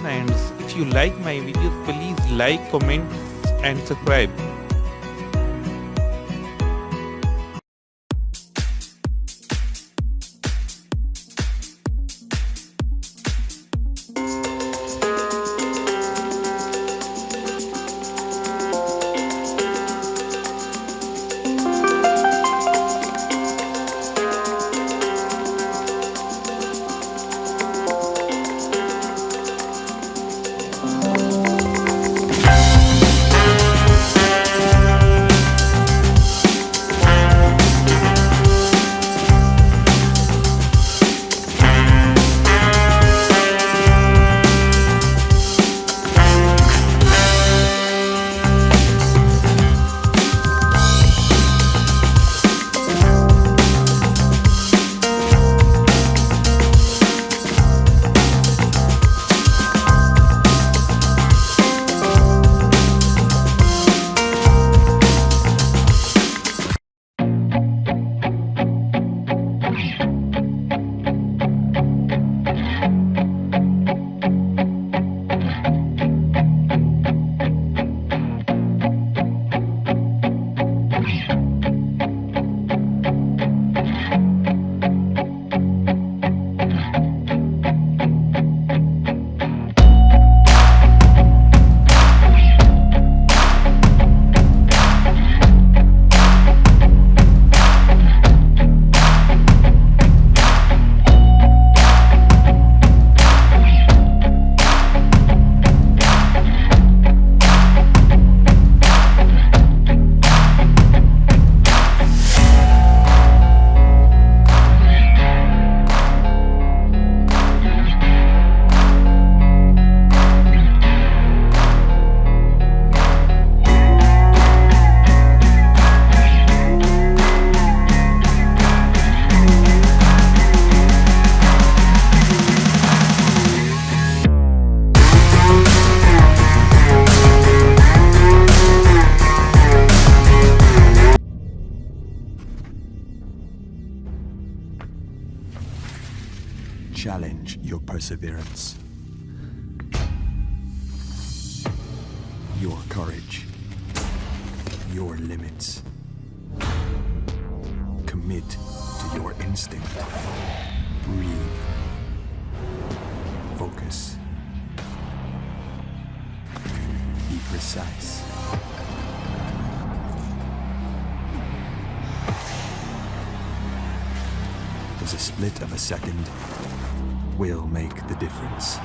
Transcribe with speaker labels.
Speaker 1: And if you like my videos, please like, comment and subscribe.
Speaker 2: Challenge your perseverance, your courage, your limits. Commit to your instinct. Breathe. Focus. Be precise. Because a split of a second will make the difference.